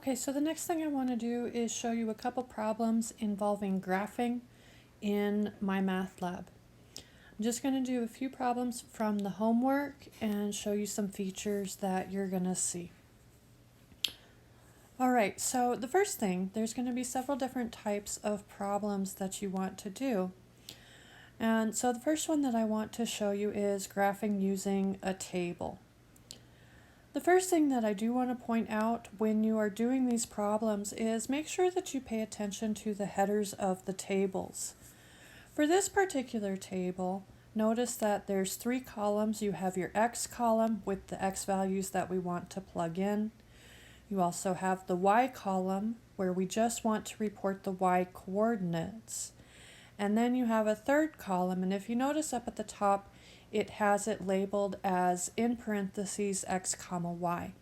Okay, so the next thing I want to do is show you a couple problems involving graphing in MyMathLab. I'm just going to do a few problems from the homework and show you some features that you're going to see. Alright, so the first thing, there's going to be several different types of problems that you want to do. And so the first one that I want to show you is graphing using a table. The first thing that I do want to point out when you are doing these problems is make sure that you pay attention to the headers of the tables. For this particular table, notice that there's 3 columns. You have your X column with the X values that we want to plug in. You also have the Y column where we just want to report the Y coordinates. And then you have a third column, and if you notice up at the top, it has it labeled as in parentheses X comma Y.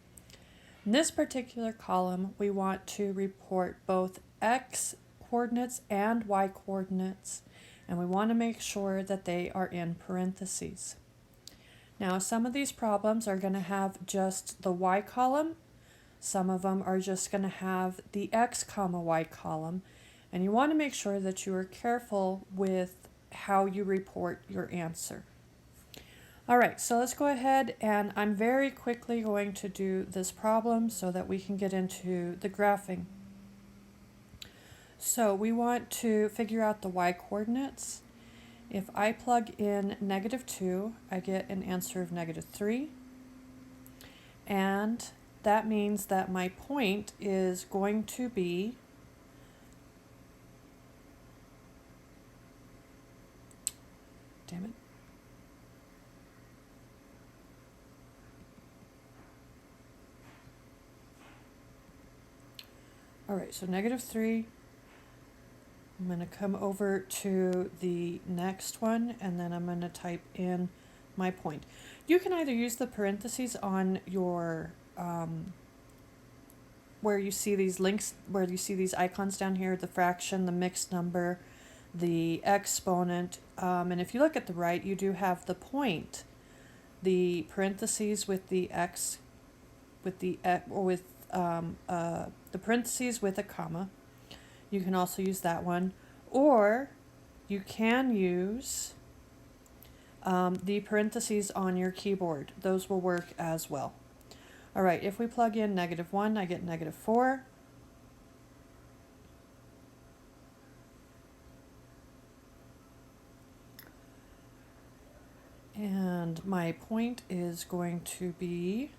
In this particular column, we want to report both X coordinates and Y coordinates, and we want to make sure that they are in parentheses. Now, some of these problems are going to have just the Y column. Some of them are just going to have the X comma Y column, and you want to make sure that you are careful with how you report your answer. Alright, so let's go ahead, and I'm very quickly going to do this problem so that we can get into the graphing. So we want to figure out the Y coordinates. If I plug in -2, I get an answer of -3. And that means that my point is going to be Alright, so -3. I'm going to come over to the next one, and then I'm going to type in my point. You can either use the parentheses on your, where you see these links, where you see these icons down here, the fraction, the mixed number, the exponent, and if you look at the right, you do have the point, the parentheses with the X, with the, the parentheses with a comma. You can also use that one, or you can use the parentheses on your keyboard. Those will work as well. Alright, if we plug in -1, I get -4. And my point is going to be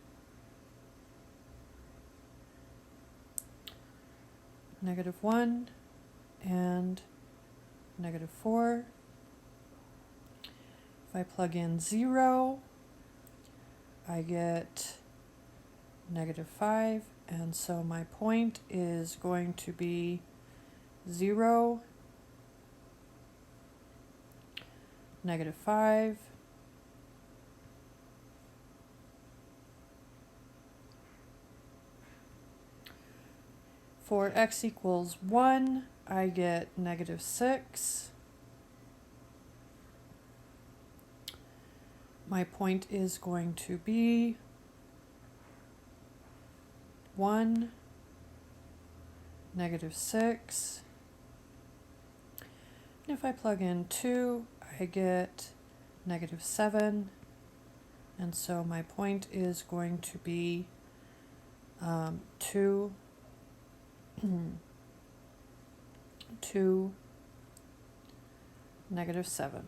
-1 and -4. If I plug in 0, I get -5, and so my point is going to be 0, -5, for x equals 1, I get -6. My point is going to be 1, -6. And if I plug in 2, I get -7. And so my point is going to be 2, 2, -7.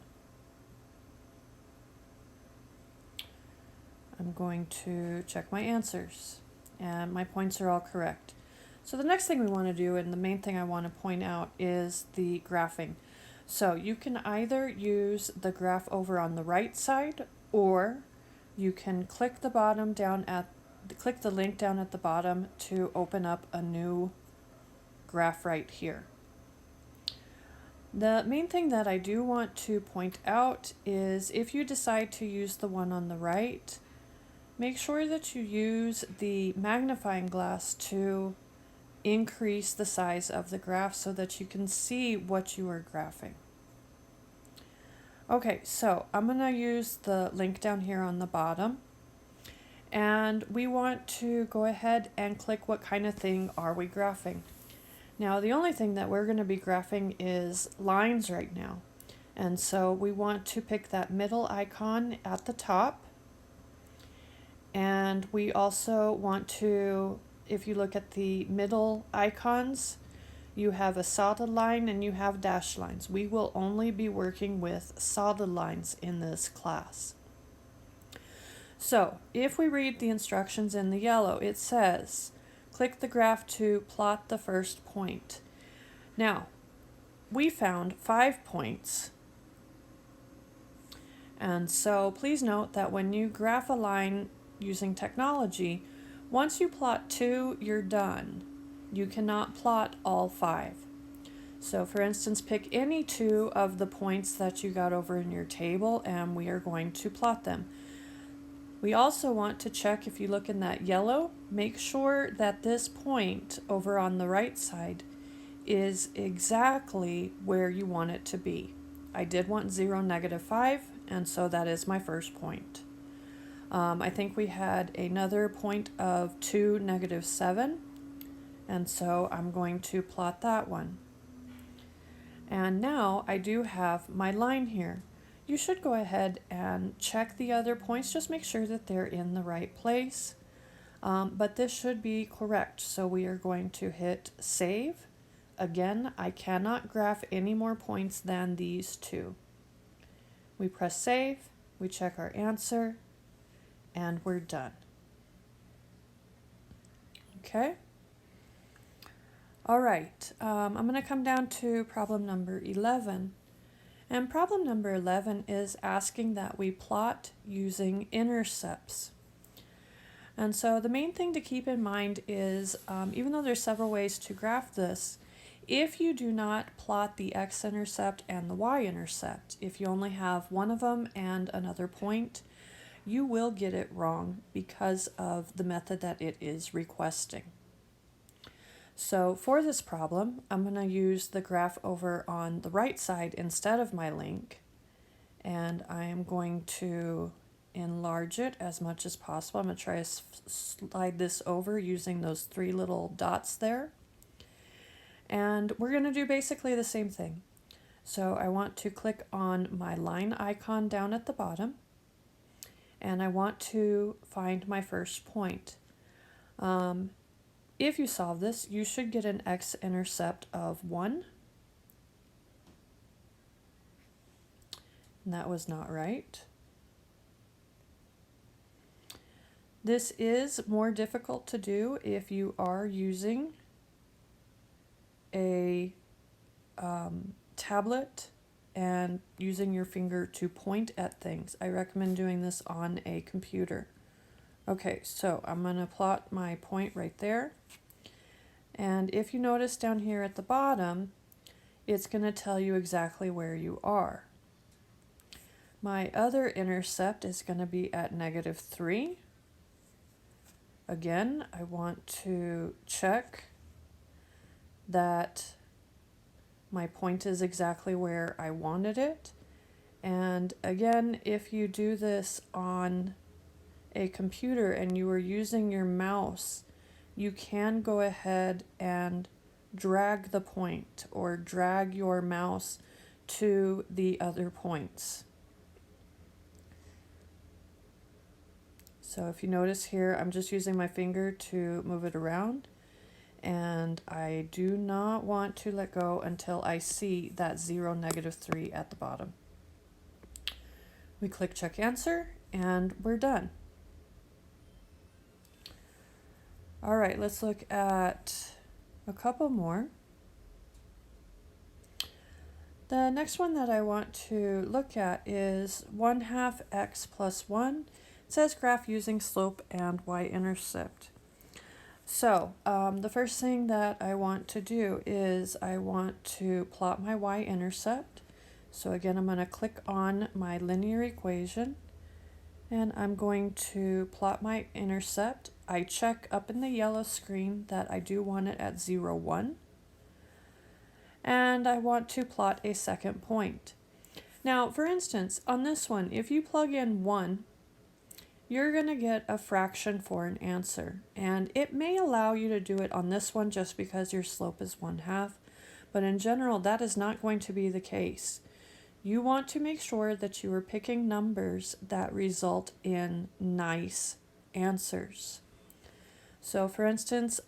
I'm going to check my answers, and my points are all correct. So the next thing we want to do, and the main thing I want to point out, is the graphing. So you can either use the graph over on the right side, or you can click the link down at the bottom to open up a new graph right here. The main thing that I do want to point out is if you decide to use the one on the right, make sure that you use the magnifying glass to increase the size of the graph so that you can see what you are graphing. Okay, so I'm going to use the link down here on the bottom, And we want to go ahead and click what kind of thing are we graphing. Now the only thing that we're going to be graphing is lines right now. And so we want to pick that middle icon at the top. And we also want to, if you look at the middle icons, you have a solid line and you have dashed lines. We will only be working with solid lines in this class. So if we read the instructions in the yellow, it says, click the graph to plot the first point. Now, we found 5 points. And so please note that when you graph a line using technology, once you plot 2, you're done. You cannot plot all 5. So for instance, pick any 2 of the points that you got over in your table and we are going to plot them. We also want to check, if you look in that yellow, make sure that this point over on the right side is exactly where you want it to be. I did want 0, -5, and so that is my first point. I think we had another point of 2, -7, and so I'm going to plot that one. And now I do have my line here. You should go ahead and check the other points, just make sure that they're in the right place. But this should be correct, so we are going to hit save. Again, I cannot graph any more points than these 2. We press save, we check our answer, and we're done. Okay. All right, I'm going to come down to problem number 11. And problem number 11 is asking that we plot using intercepts. And so the main thing to keep in mind is, even though there's several ways to graph this, if you do not plot the x-intercept and the y-intercept, if you only have one of them and another point, you will get it wrong because of the method that it is requesting. So for this problem, I'm going to use the graph over on the right side instead of my link, and I am going to enlarge it as much as possible. I'm going to try to slide this over using those 3 little dots there. And we're going to do basically the same thing. So I want to click on my line icon down at the bottom, and I want to find my first point. If you solve this, you should get an x-intercept of 1. And that was not right. This is more difficult to do if you are using a tablet and using your finger to point at things. I recommend doing this on a computer. Okay, so I'm going to plot my point right there. And if you notice down here at the bottom, it's going to tell you exactly where you are. My other intercept is going to be at -3. Again, I want to check that my point is exactly where I wanted it. And again, if you do this on a computer and you are using your mouse, you can go ahead and drag the point or drag your mouse to the other points. So if you notice here, I'm just using my finger to move it around, and I do not want to let go until I see that 0, -3 at the bottom. We click check answer and we're done. All right, let's look at a couple more. The next one that I want to look at is 1/2 x plus 1. It says graph using slope and y-intercept. So the first thing that I want to do is I want to plot my y-intercept. So again, I'm going to click on my linear equation and I'm going to plot my intercept. I check up in the yellow screen that I do want it at 0, 1. And I want to plot a second point. Now, for instance, on this one, if you plug in 1, you're going to get a fraction for an answer. And it may allow you to do it on this one just because your slope is 1/2, but in general, that is not going to be the case. You want to make sure that you are picking numbers that result in nice answers. So for instance,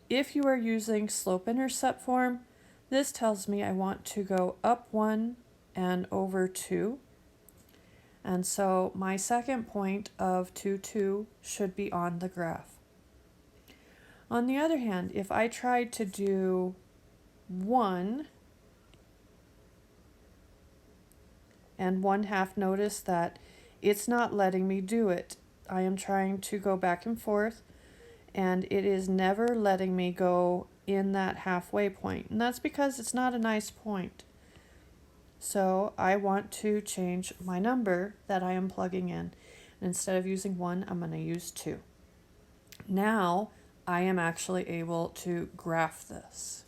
if you are using slope-intercept form, this tells me I want to go up 1 and over 2. And so my second point of 2, 2 should be on the graph. On the other hand, if I tried to do 1 and 1/2, notice that it's not letting me do it. I am trying to go back and forth, and it is never letting me go in that halfway point. And that's because it's not a nice point. So I want to change my number that I am plugging in. And instead of using 1, I'm going to use 2. Now I am actually able to graph this.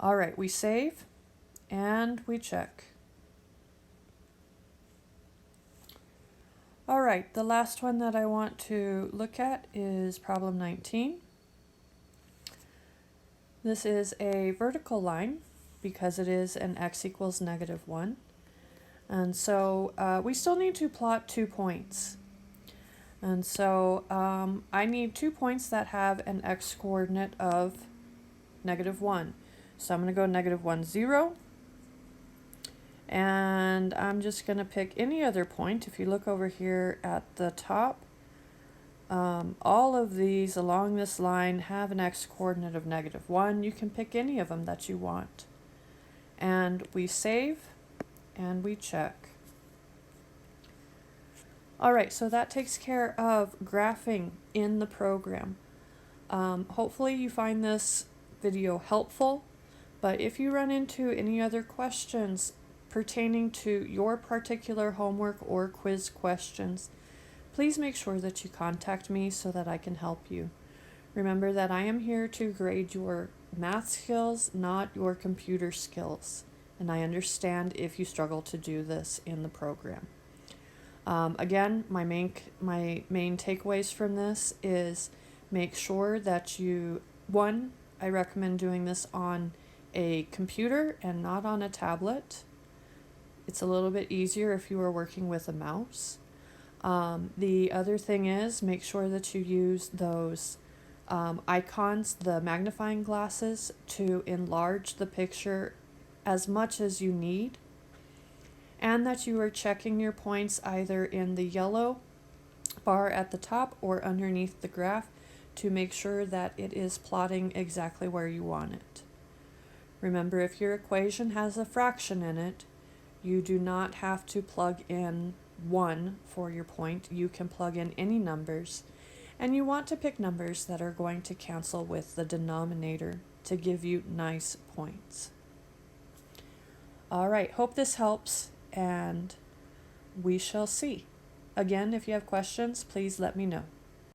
All right, we save and we check. All right, the last one that I want to look at is problem 19. This is a vertical line because it is an x equals -1. And so we still need to plot 2 points. And so I need 2 points that have an x coordinate of -1. So I'm going to go -1, 0. And I'm just going to pick any other point. If you look over here at the top, all of these along this line have an x coordinate of -1. You can pick any of them that you want. And we save and we check. All right, so that takes care of graphing in the program. Hopefully you find this video helpful, but if you run into any other questions pertaining to your particular homework or quiz questions, please make sure that you contact me so that I can help you. Remember that I am here to grade your math skills, not your computer skills, and I understand if you struggle to do this in the program. Again, my main takeaways from this is make sure that I recommend doing this on a computer and not on a tablet. It's a little bit easier if you are working with a mouse. The other thing is make sure that you use those icons, the magnifying glasses, to enlarge the picture as much as you need, and that you are checking your points either in the yellow bar at the top or underneath the graph to make sure that it is plotting exactly where you want it. Remember, if your equation has a fraction in it, you do not have to plug in 1 for your point. You can plug in any numbers, and you want to pick numbers that are going to cancel with the denominator to give you nice points. All right, hope this helps, and we shall see. Again, if you have questions, please let me know.